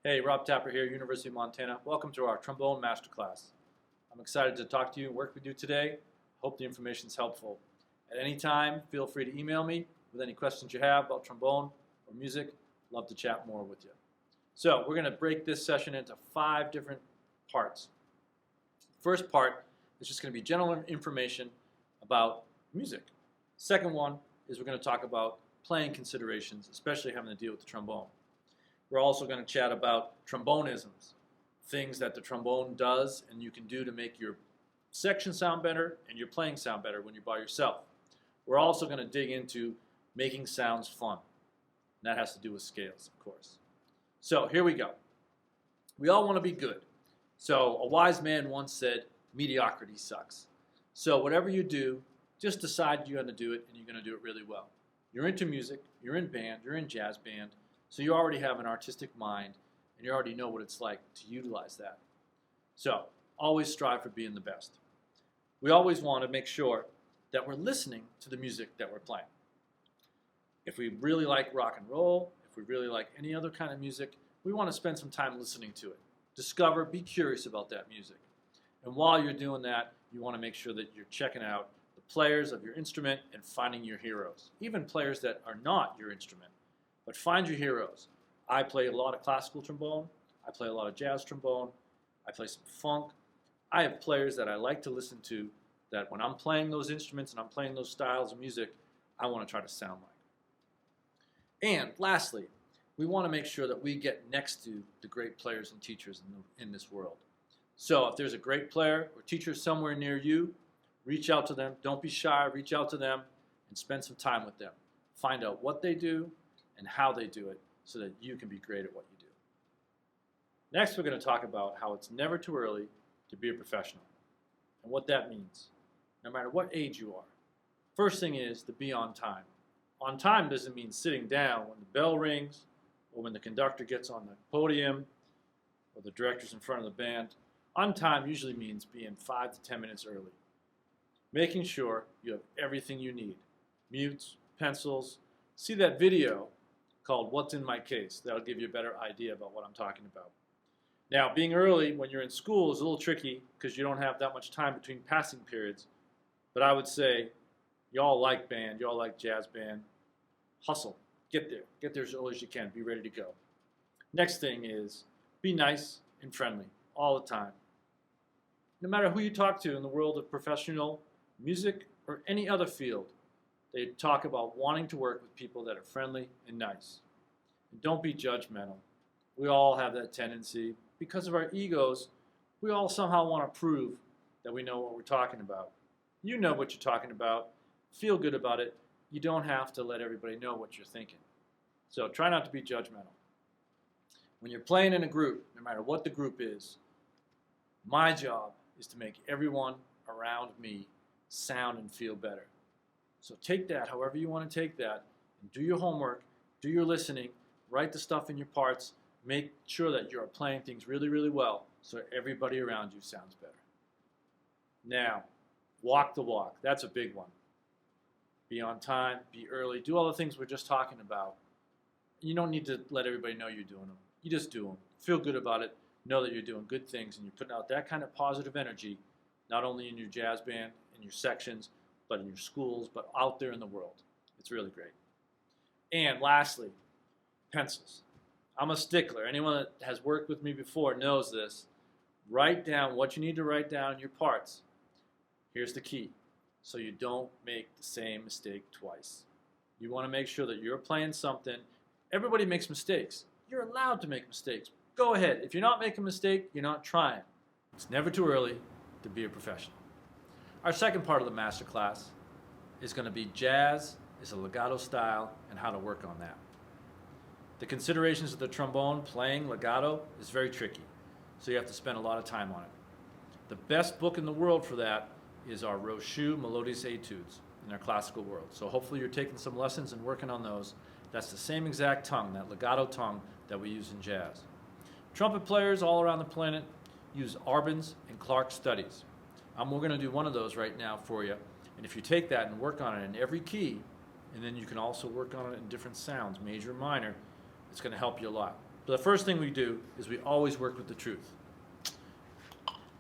Hey, Rob Tapper here, University of Montana. Welcome to our Trombone Masterclass. I'm excited to talk to you and work with you today. Hope the information is helpful. At any time, feel free to email me with any questions you have about trombone or music. Love to chat more with you. So we're going to break this session into 5 different parts. First part is just going to be general information about music. Second one is we're going to talk about playing considerations, especially having to deal with the trombone. We're also going to chat about trombonisms, things that the trombone does and you can do to make your section sound better and your playing sound better when you're by yourself. We're also going to dig into making sounds fun. And that has to do with scales, of course. So here we go. We all want to be good. So a wise man once said, mediocrity sucks. So whatever you do, just decide you're going to do it and you're going to do it really well. You're into music, you're in band, you're in jazz band, so you already have an artistic mind and you already know what it's like to utilize that. So always strive for being the best. We always want to make sure that we're listening to the music that we're playing. If we really like rock and roll, if we really like any other kind of music, we want to spend some time listening to it. Discover, be curious about that music. And while you're doing that, you want to make sure that you're checking out the players of your instrument and finding your heroes, even players that are not your instrument. But find your heroes. I play a lot of classical trombone. I play a lot of jazz trombone. I play some funk. I have players that I like to listen to that when I'm playing those instruments and I'm playing those styles of music, I want to try to sound like. And lastly, we want to make sure that we get next to the great players and teachers in this world. So if there's a great player or teacher somewhere near you, reach out to them. Don't be shy. Reach out to them and spend some time with them. Find out what they do and how they do it so that you can be great at what you do. Next, we're going to talk about how it's never too early to be a professional and what that means, no matter what age you are. First thing is to be on time. On time doesn't mean sitting down when the bell rings or when the conductor gets on the podium or the director's in front of the band. On time usually means being 5 to 10 minutes early. Making sure you have everything you need. Mutes, pencils. See that video called What's in My Case. That'll give you a better idea about what I'm talking about. Now, being early when you're in school is a little tricky because you don't have that much time between passing periods. But I would say, you all like band, you all like jazz band. Hustle. Get there. Get there as early as you can. Be ready to go. Next thing is be nice and friendly all the time. No matter who you talk to in the world of professional music or any other field, they talk about wanting to work with people that are friendly and nice. And don't be judgmental. We all have that tendency. Because of our egos, we all somehow want to prove that we know what we're talking about. You know what you're talking about. Feel good about it. You don't have to let everybody know what you're thinking. So try not to be judgmental. When you're playing in a group, no matter what the group is, my job is to make everyone around me sound and feel better. So take that however you want to take that and do your homework, do your listening, write the stuff in your parts, make sure that you're playing things really, really well so everybody around you sounds better. Now, walk the walk. That's a big one. Be on time, be early, do all the things we're just talking about. You don't need to let everybody know you're doing them. You just do them. Feel good about it. Know that you're doing good things and you're putting out that kind of positive energy, not only in your jazz band, in your sections, but in your schools, but out there in the world. It's really great. And lastly, pencils. I'm a stickler. Anyone that has worked with me before knows this. Write down what you need to write down in your parts. Here's the key. So you don't make the same mistake twice. You want to make sure that you're playing something. Everybody makes mistakes. You're allowed to make mistakes. Go ahead. If you're not making a mistake, you're not trying. It's never too early to be a professional. Our second part of the masterclass is going to be jazz is a legato style and how to work on that. The considerations of the trombone playing legato is very tricky, so you have to spend a lot of time on it. The best book in the world for that is our Rochu Melodious Etudes in our classical world. So hopefully you're taking some lessons and working on those. That's the same exact tongue, that legato tongue that we use in jazz. Trumpet players all around the planet use Arbin's and Clark studies. We're going to do one of those right now for you. And if you take that and work on it in every key, and then you can also work on it in different sounds, major, minor, it's going to help you a lot. But the first thing we do is we always work with the truth.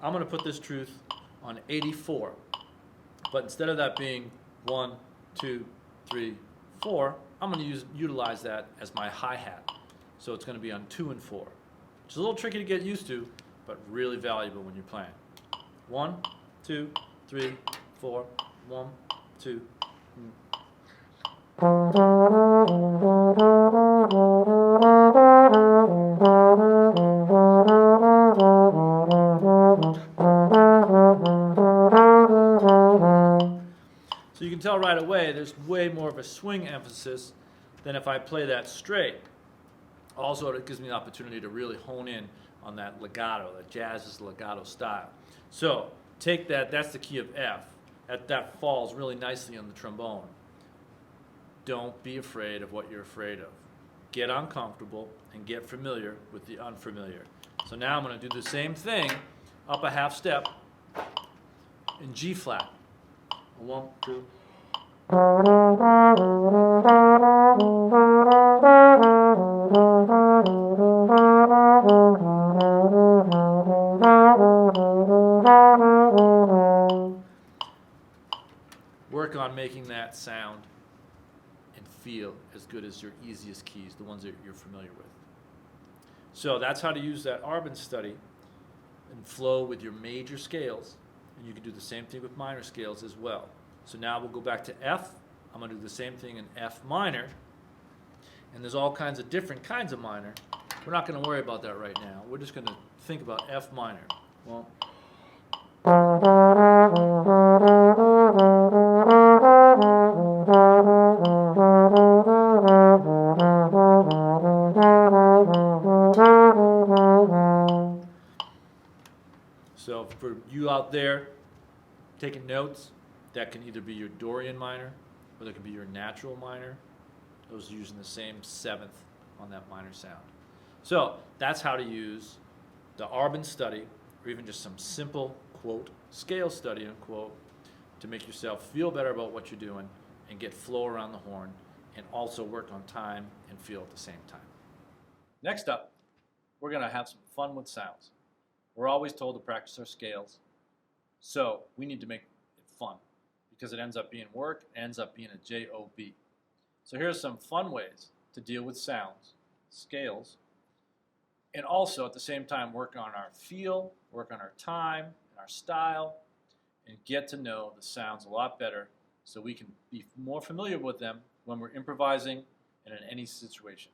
I'm going to put this truth on 84. But instead of that being 1, 2, 3, 4, I'm going to utilize that as my hi-hat. So it's going to be on 2 and 4, which is a little tricky to get used to, but really valuable when you're playing. 1, 2, 3, 4, 1, 2. So you can tell right away there's way more of a swing emphasis than if I play that straight. Also, it gives me the opportunity to really hone in on that legato, that jazz's legato style. So take that, that's the key of F. That falls really nicely on the trombone. Don't be afraid of what you're afraid of. Get uncomfortable and get familiar with the unfamiliar. So now I'm going to do the same thing, up a half step in G flat. 1, 2. Work on making that sound and feel as good as your easiest keys, the ones that you're familiar with. So that's how to use that Arbin study and flow with your major scales. And you can do the same thing with minor scales as well. So now we'll go back to F. I'm going to do the same thing in F minor. And there's all kinds of different kinds of minor. We're not going to worry about that right now. We're just going to think about F minor. Well, so for you out there taking notes, that can either be your Dorian minor or that can be your natural minor. Those are using the same 7th on that minor sound. So that's how to use the Arbin study, or even just some simple, quote, scale study, unquote, to make yourself feel better about what you're doing and get flow around the horn and also work on time and feel at the same time. Next up, we're going to have some fun with sounds. We're always told to practice our scales, so we need to make it fun because it ends up being work, it ends up being a job. So here's some fun ways to deal with sounds, scales, and also at the same time work on our feel, work on our time and our style, and get to know the sounds a lot better so we can be more familiar with them when we're improvising and in any situation.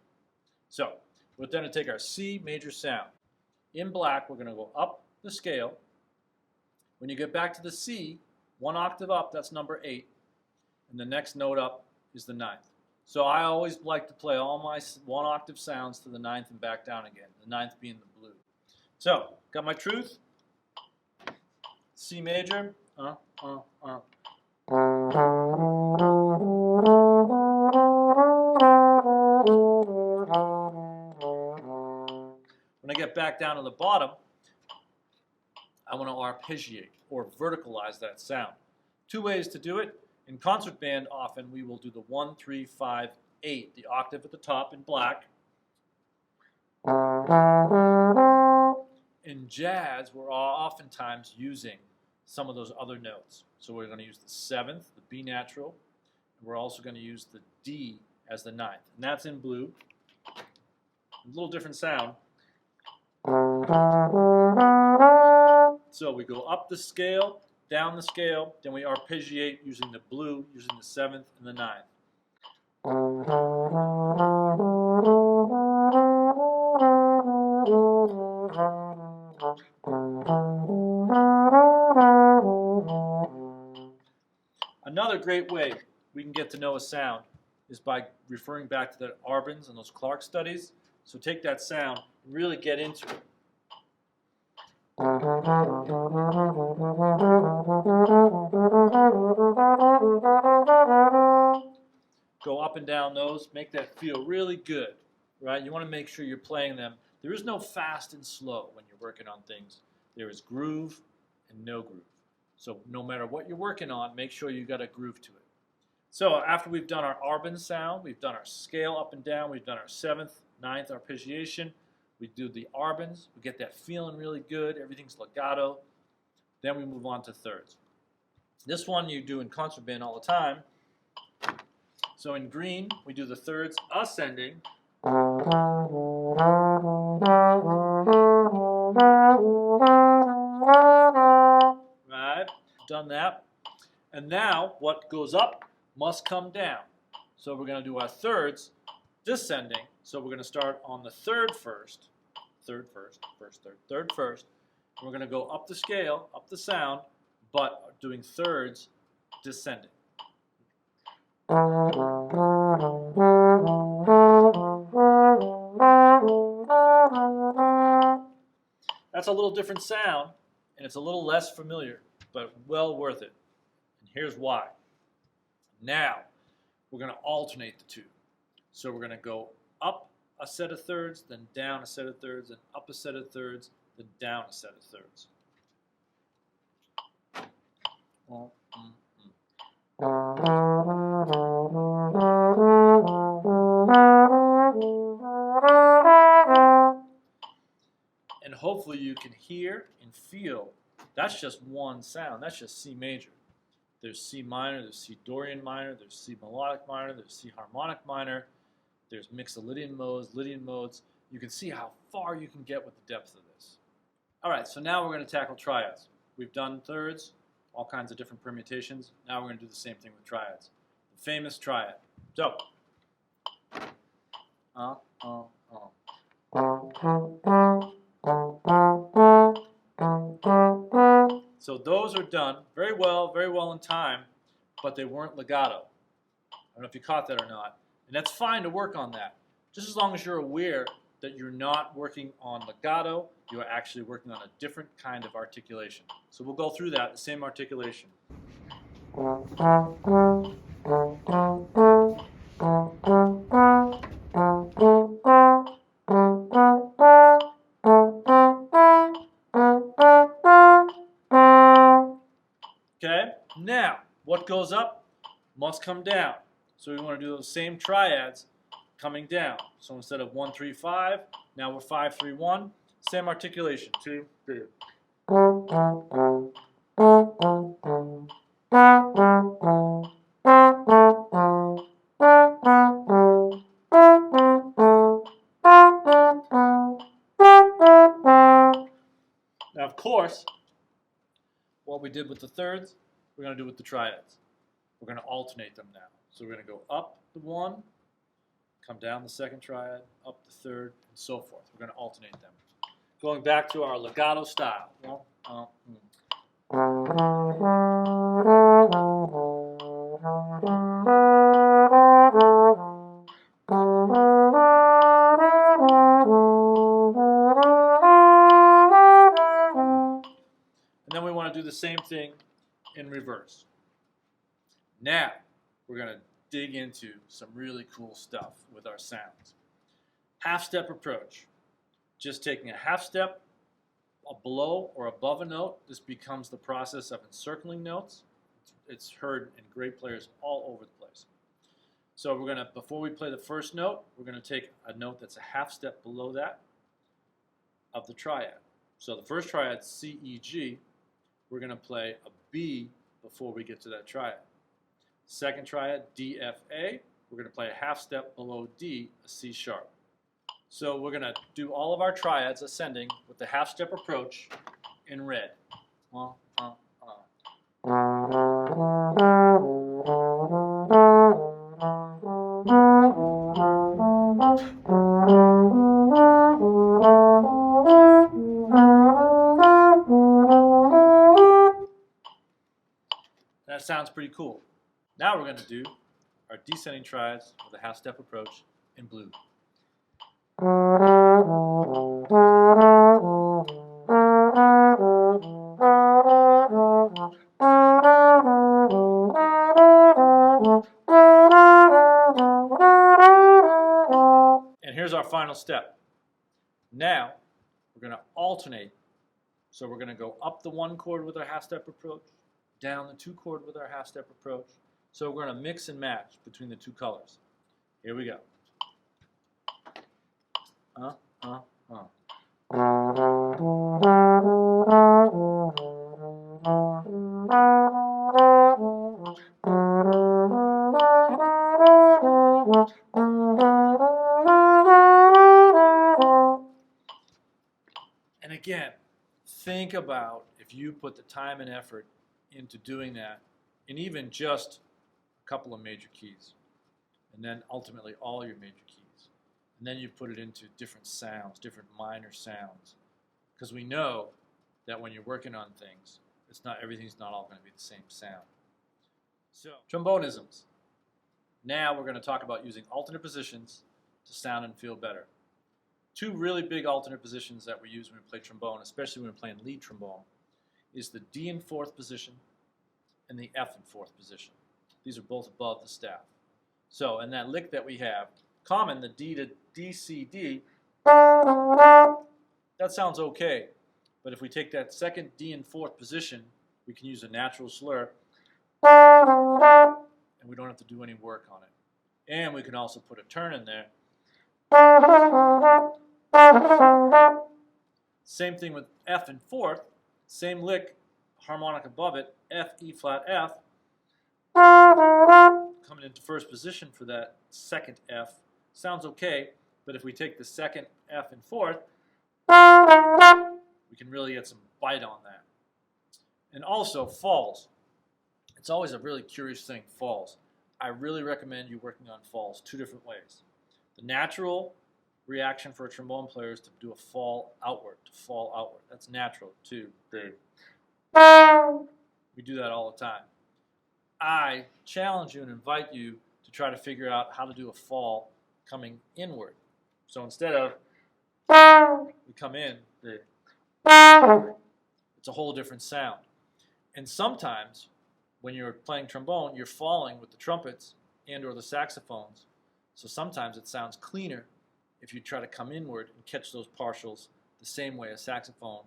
So we're going to take our C major sound. In black, we're going to go up the scale. When you get back to the C, 1 octave up, that's number 8, and the next note up is the 9th. So I always like to play all my 1 octave sounds to the 9th and back down again, the 9th being the blue. So, got my truth, C major, When I get back down to the bottom, I want to arpeggiate or verticalize that sound. 2 ways to do it. In concert band, often we will do the 1, 3, 5, 8, the octave at the top in black. In jazz, we're oftentimes using some of those other notes. So we're going to use the 7th, the B natural, and we're also going to use the D as the 9th. And that's in blue. A little different sound. So we go up the scale, down the scale, then we arpeggiate using the blue, using the 7th and the 9th. Another great way we can get to know a sound is by referring back to the Arbins and those Clark studies. So take that sound and really get into it. Go up and down those, make that feel really good, right? You want to make sure you're playing them. There is no fast and slow when you're working on things. There is groove and no groove. So no matter what you're working on, make sure you got a groove to it. So after we've done our Arbin sound, we've done our scale up and down, we've done our 7th ninth arpeggiation. We do the arbans. We get that feeling really good. Everything's legato. Then we move on to thirds. This one you do in concert band all the time. So in green, we do the thirds ascending. Right, done that. And now what goes up must come down. So we're going to do our thirds descending. So we're going to start on the third first. Third first, first, third, third first. And we're going to go up the scale, up the sound, but doing thirds descending. That's a little different sound, and it's a little less familiar, but well worth it. And here's why. Now, we're going to alternate the two. So we're going to go up a set of thirds, then down a set of thirds, then up a set of thirds, then down a set of thirds. And hopefully you can hear and feel that's just one sound. That's just C major. There's C minor, there's C Dorian minor, there's C melodic minor, there's C harmonic minor, there's mixolydian modes, Lydian modes. You can see how far you can get with the depth of this. All right, so now we're going to tackle triads. We've done thirds, all kinds of different permutations. Now we're going to do the same thing with triads. The famous triad. So, So those are done very well in time, but they weren't legato. I don't know if you caught that or not. And that's fine to work on that. Just as long as you're aware that you're not working on legato, you are actually working on a different kind of articulation. So we'll go through that, the same articulation. Okay, now what goes up must come down. So we want to do those same triads coming down. So instead of 1, 3, 5, now we're 5, 3, 1. Same articulation. 2, 3. Now, of course, what we did with the thirds, we're going to do with the triads. We're going to alternate them now. So we're going to go up the one, come down the second triad, up the third, and so forth. We're going to alternate them. Going back to our legato style. And then we want to do the same thing in reverse. Now, we're going to dig into some really cool stuff with our sounds. Half-step approach. Just taking a half step below or above a note, this becomes the process of encircling notes. It's heard in great players all over the place. So we're going to, before we play the first note, we're going to take a note that's a half step below that of the triad. So the first triad, C, E, G, we're going to play a B before we get to that triad. Second triad, D, F, A, we're going to play a half step below D, a C sharp. So we're going to do all of our triads ascending with the half step approach in red. That sounds pretty cool. Now we're going to do our descending triads with a half step approach in blue. And here's our final step. Now we're going to alternate. So we're going to go up the one chord with our half step approach, down the two chord with our half step approach. So we're going to mix and match between the two colors. Here we go. And again, think about if you put the time and effort into doing that, and even just a couple of major keys, and then ultimately all your major keys, and then you put it into different sounds, different minor sounds, because we know that when you're working on things, everything's not all going to be the same sound. So, trombonisms. Now we're going to talk about using alternate positions to sound and feel better. Two really big alternate positions that we use when we play trombone, especially when we're playing lead trombone, is the D in fourth position and the F in fourth position. These are both above the staff. So in that lick that we have, common, the D to D, C, D, that sounds okay. But if we take that second D in fourth position, we can use a natural slur, and we don't have to do any work on it. And we can also put a turn in there. Same thing with F in fourth, same lick, harmonic above it, F, E flat, F. Coming into first position for that second F sounds okay, but if we take the second F in fourth, we can really get some bite on that. And also falls. It's always a really curious thing, falls. I really recommend you working on falls two different ways. The natural reaction for a trombone player is to do a fall outward, That's natural, 2, 3. We do that all the time. I challenge you and invite you to try to figure out how to do a fall coming inward. So instead of we come in, it's a whole different sound. And sometimes when you're playing trombone, you're falling with the trumpets and or the saxophones. So sometimes it sounds cleaner if you try to come inward and catch those partials the same way a saxophone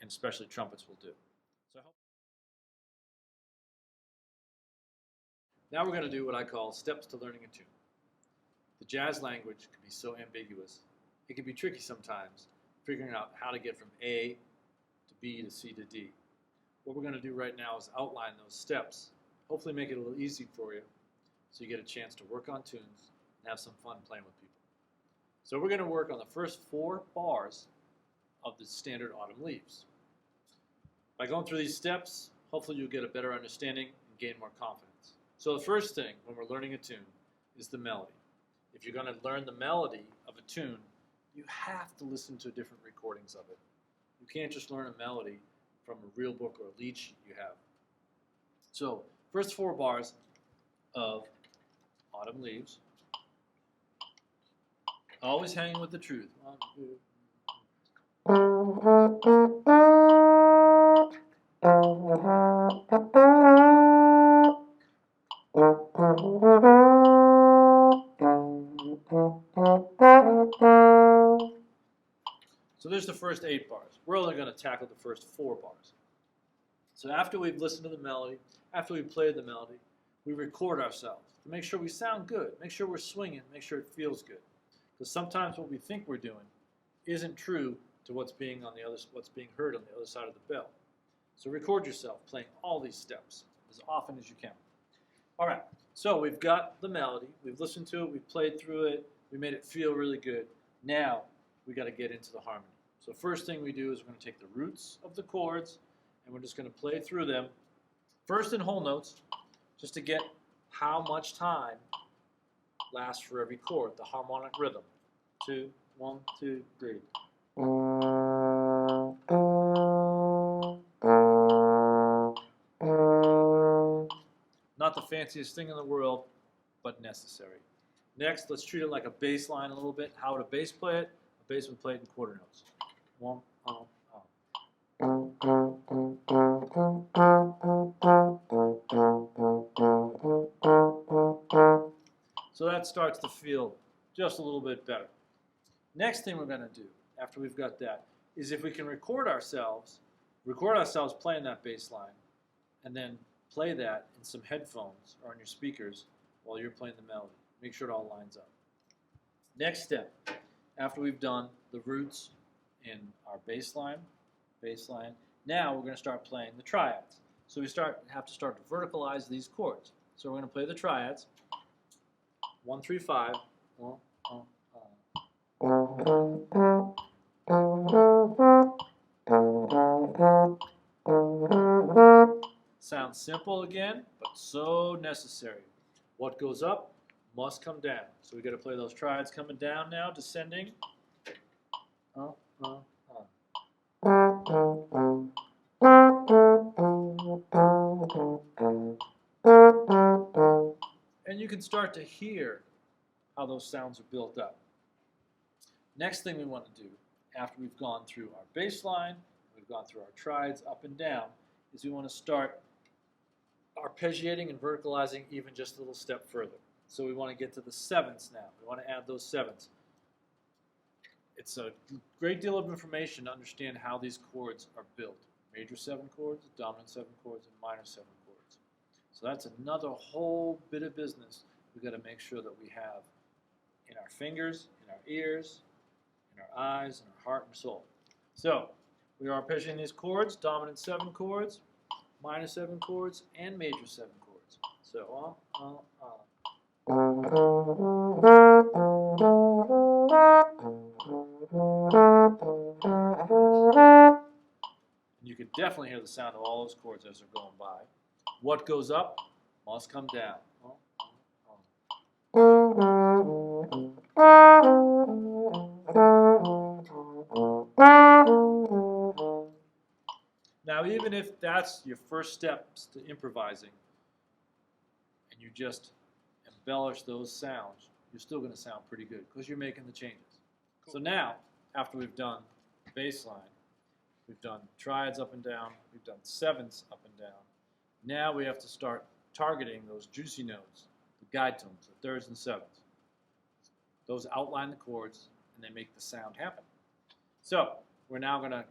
and especially trumpets will do. So now we're going to do what I call steps to learning a tune. The jazz language can be so ambiguous. It can be tricky sometimes figuring out how to get from A to B to C to D. What we're going to do right now is outline those steps, hopefully make it a little easy for you so you get a chance to work on tunes and have some fun playing with people. So we're going to work on the first 4 bars of the standard Autumn Leaves. By going through these steps, hopefully you'll get a better understanding and gain more confidence. So the first thing when we're learning a tune is the melody. If you're going to learn the melody of a tune, you have to listen to different recordings of it. You can't just learn a melody from a real book or a lead sheet you have. So, first 4 bars of Autumn Leaves. Always hanging with the truth. 1, 2. So there's the first 8 bars. We're only going to tackle the first 4 bars. So after we've listened to the melody, after we've played the melody, we record ourselves to make sure we sound good, make sure we're swinging, make sure it feels good. Because sometimes what we think we're doing isn't true to what's being heard on the other side of the bell. So record yourself playing all these steps as often as you can. All right, so we've got the melody, we've listened to it, we've played through it, we made it feel really good. Now we got to get into the harmony. So first thing we do is we're going to take the roots of the chords and we're just going to play through them, first in whole notes, just to get how much time lasts for every chord, the harmonic rhythm. 2, 1, 2, 3. Not the fanciest thing in the world, but necessary. Next, let's treat it like a bass line a little bit. How would a bass play it? A bass would play it in quarter notes. 1, So that starts to feel just a little bit better. Next thing we're going to do, after we've got that, is if we can record ourselves playing that bass line, and then play that in some headphones or on your speakers while you're playing the melody. Make sure it all lines up. Next step after we've done the roots in our bass line, now we're going to start playing the triads. So we have to start to verticalize these chords. So we're going to play the triads. 1, 3, 5. Sounds simple again, but so necessary. What goes up must come down. So we got to play those triads coming down now, descending. And you can start to hear how those sounds are built up. Next thing we want to do, after we've gone through our bass line, we've gone through our triads up and down, is we want to start arpeggiating and verticalizing even just a little step further. So we want to get to the sevenths now. We want to add those sevenths. It's a great deal of information to understand how these chords are built. Major 7 chords, dominant 7 chords, and minor 7 chords. So that's another whole bit of business we've got to make sure that we have in our fingers, in our ears, in our eyes, in our heart and soul. So we are arpeggiating these chords, dominant 7 chords, minor 7 chords, and major 7 chords. So you can definitely hear the sound of all those chords as they're going by. What goes up must come down. Now, even if that's your first steps to improvising, and you just embellish those sounds, you're still going to sound pretty good because you're making the changes. Cool. So now, after we've done bass line, we've done triads up and down, we've done sevenths up and down, now we have to start targeting those juicy notes, the guide tones, the thirds and sevenths. Those outline the chords, and they make the sound happen. So we're now going to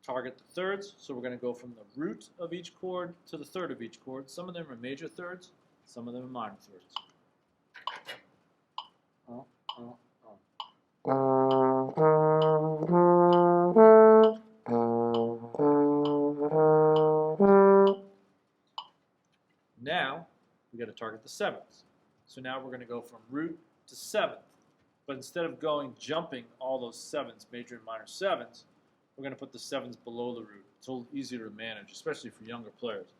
target the thirds, so we're going to go from the root of each chord to the third of each chord. Some of them are major thirds, some of them are minor thirds. Now we got to target the sevenths. So now we're going to go from root to seventh. But instead of jumping all those sevenths, major and minor sevenths, we're going to put the sevenths below the root. It's a little easier to manage, especially for younger players.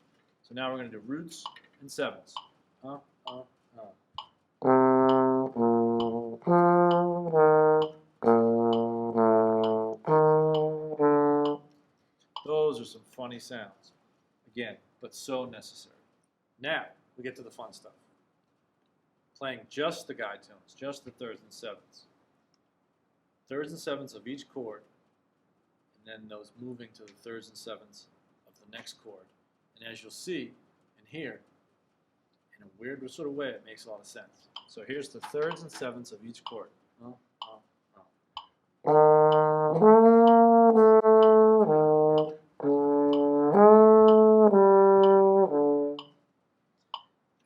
So now we're going to do roots and sevenths. Those are some funny sounds. Again, but so necessary. Now we get to the fun stuff. Playing just the guide tones, just the thirds and sevenths. Thirds and sevenths of each chord, and then those moving to the thirds and sevenths of the next chord. And as you'll see and hear, in a weird sort of way, it makes a lot of sense. So here's the thirds and sevenths of each chord.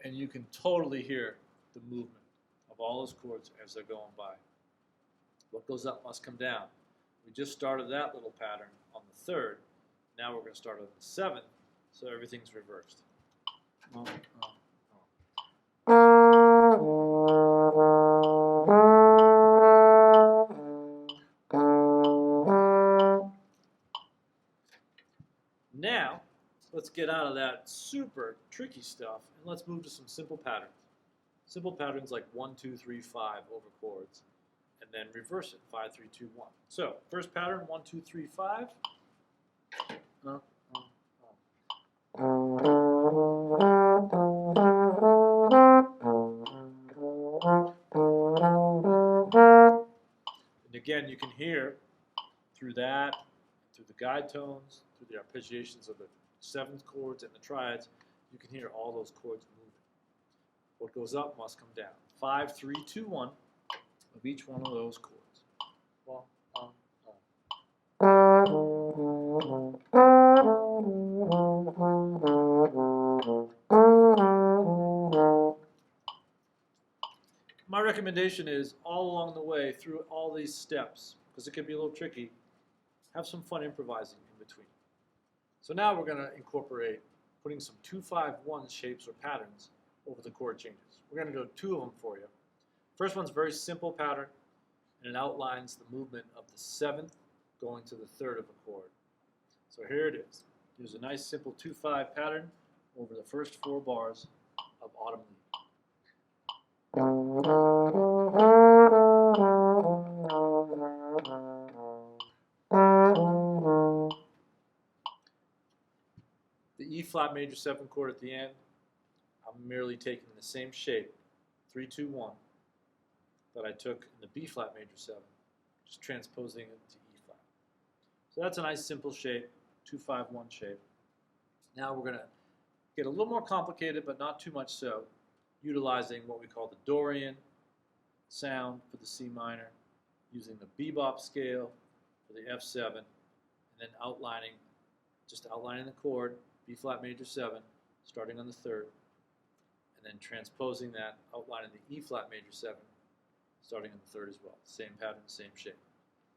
And you can totally hear the movement of all those chords as they're going by. What goes up must come down. We just started that little pattern on the third. Now we're going to start on the seventh, so everything's reversed. Now, let's get out of that super tricky stuff and let's move to some simple patterns. Simple patterns like 1, 2, 3, 5 over chords, and then reverse it, 5, 3, 2, 1. So, first pattern, 1, 2, 3, 5. And again, you can hear through that, through the guide tones, through the arpeggiations of the seventh chords and the triads, you can hear all those chords moving. What goes up must come down. 5, 3, 2, 1 of each one of those chords. my recommendation is all along the way through all these steps, because it can be a little tricky, have some fun improvising in between. So now we're going to incorporate putting some 2-5-1 shapes or patterns over the chord changes. We're going to do 2 of them for you. First one's a very simple pattern, and it outlines the movement of the 7th going to the 3rd of a chord. So here it is. Here's a nice simple 2-5 pattern over the first 4 bars of Autumn Leaf. The E flat major 7 chord at the end, I'm merely taking the same shape, 3-2-1, that I took in the B flat major 7, just transposing it to E flat. So that's a nice simple shape, 2-5-1 shape. Now we're going to get a little more complicated, but not too much so, utilizing what we call the Dorian sound for the C minor, using the bebop scale for the F7, and then outlining the chord, B flat major 7, starting on the 3rd, and then transposing that, outlining the E flat major 7, starting on the 3rd as well. Same pattern, same shape.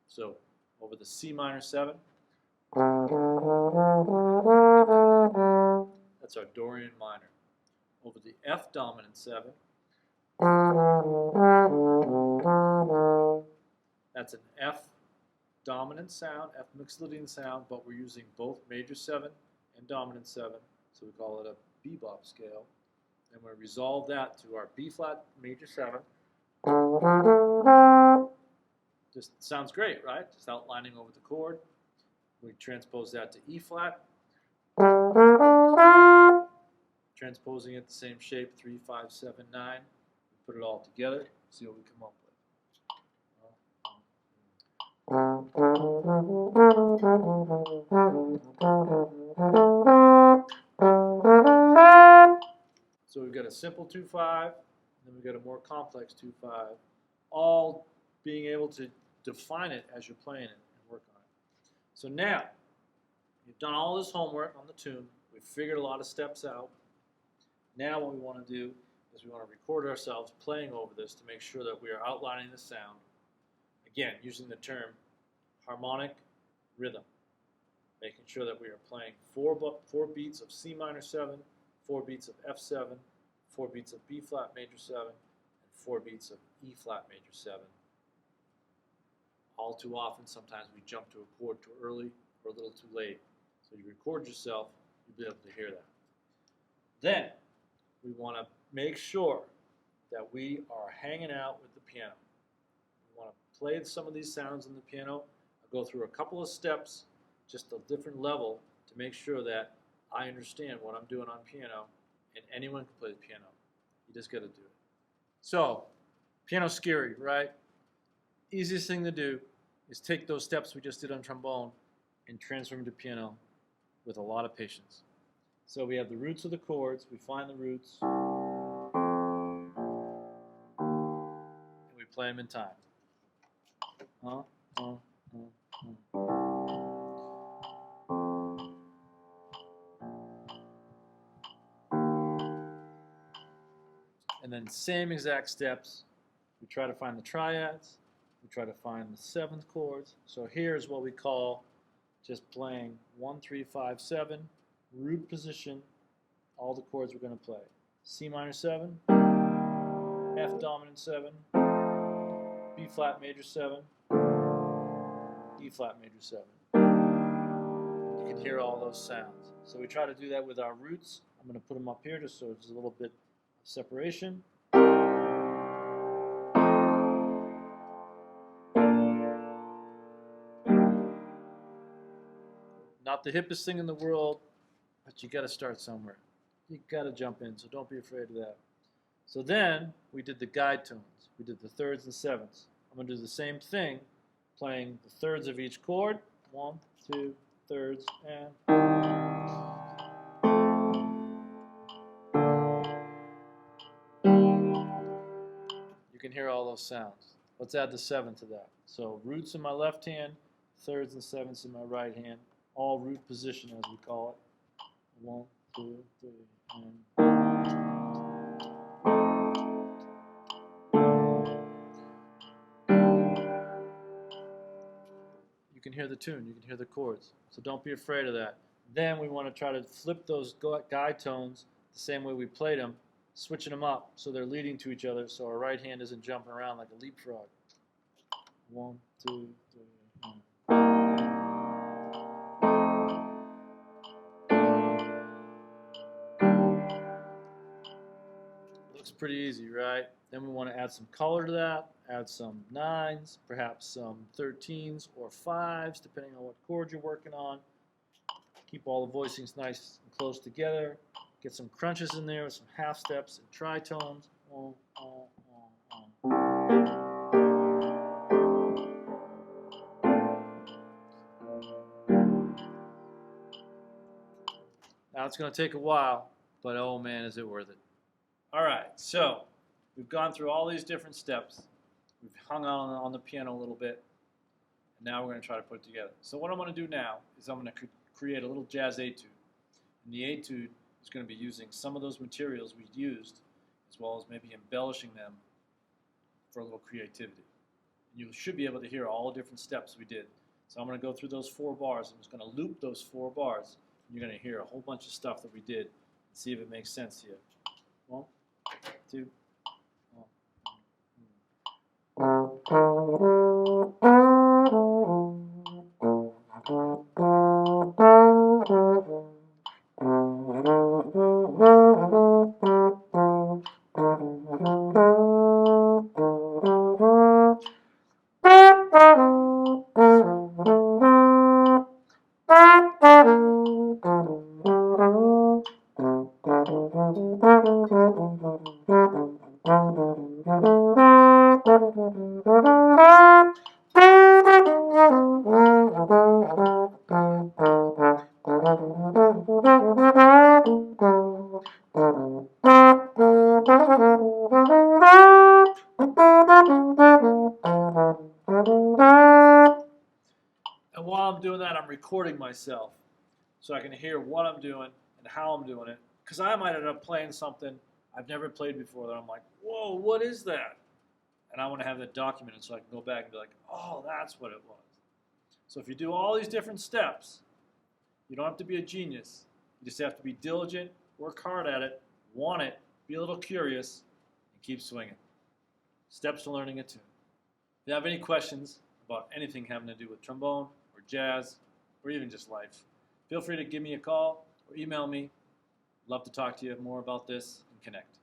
So over the C minor 7, that's our Dorian minor. Over the F dominant 7, that's an F dominant sound, F mixolydian sound, but we're using both major 7 and dominant 7, so we call it a bebop scale. And we resolve that to our B flat major 7. Just sounds great, right? Just outlining over the chord. We transpose that to E flat. Transposing it the same shape, 3-5-7-9. We put it all together, see what we come up with. So we've got a simple 2-5, and then we've got a more complex 2-5, all being able to define it as you're playing it and work on it. So now, you've done all this homework on the tune, we've figured a lot of steps out. Now what we want to do is we want to record ourselves playing over this to make sure that we are outlining the sound, again, using the term harmonic rhythm, making sure that we are playing 4 beats of C minor 7, 4 beats of F7, 4 beats of B flat major 7, and 4 beats of E flat major 7. All too often, sometimes we jump to a chord too early or a little too late. So you record yourself, you'll be able to hear that. Then, we want to make sure that we are hanging out with the piano. We want to play some of these sounds on the piano. I'll go through a couple of steps, just a different level, to make sure that I understand what I'm doing on piano, and anyone can play the piano. You just got to do it. So, piano's scary, right? Easiest thing to do is take those steps we just did on trombone and transfer them to piano with a lot of patience. So we have the roots of the chords, we find the roots, and we play them in time. And then same exact steps, we try to find the triads, we try to find the 7th chords. So here's what we call just playing 1, 3, 5, 7, root position, all the chords we're going to play. C minor 7, F dominant 7, B flat major 7, E flat major 7. You can hear all those sounds. So we try to do that with our roots. I'm going to put them up here just so there's a little bit of separation. Not the hippest thing in the world, but you got to start somewhere. You got to jump in, so don't be afraid of that. So then we did the guide tones. We did the 3rds and 7ths. I'm going to do the same thing, playing the 3rds of each chord. 1, 2, 3rds, and you can hear all those sounds. Let's add the 7th to that. So roots in my left hand, 3rds and 7ths in my right hand, all root position as we call it. 1, 2, 3, and hear the tune, you can hear the chords. So don't be afraid of that. Then we want to try to flip those guide tones the same way we played them, switching them up so they're leading to each other so our right hand isn't jumping around like a leapfrog. 1, 2, 3, 1. Looks pretty easy, right? Then we want to add some color to that, add some 9s, perhaps some 13s or 5s, depending on what chord you're working on. Keep all the voicings nice and close together. Get some crunches in there, some half steps and tritones. Now it's going to take a while, but oh man, is it worth it. All right, so we've gone through all these different steps. We've hung on the piano a little bit, and now we're going to try to put it together. So what I'm going to do now is I'm going to create a little jazz etude. And the etude is going to be using some of those materials we used, as well as maybe embellishing them for a little creativity. And you should be able to hear all the different steps we did. So I'm going to go through those 4 bars. I'm just going to loop those 4 bars. And you're going to hear a whole bunch of stuff that we did and see if it makes sense to you. 1, 2, And while I'm doing that, I'm recording myself so I can hear what I'm doing and how I'm doing it. Because I might end up playing something I've never played before that I'm like, whoa, what is that? And I want to have that documented so I can go back and be like, oh, that's what it was. So if you do all these different steps, you don't have to be a genius. You just have to be diligent, work hard at it, want it, be a little curious, and keep swinging. Steps to learning a tune. If you have any questions about anything having to do with trombone or jazz or even just life, feel free to give me a call or email me. Love to talk to you more about this and connect.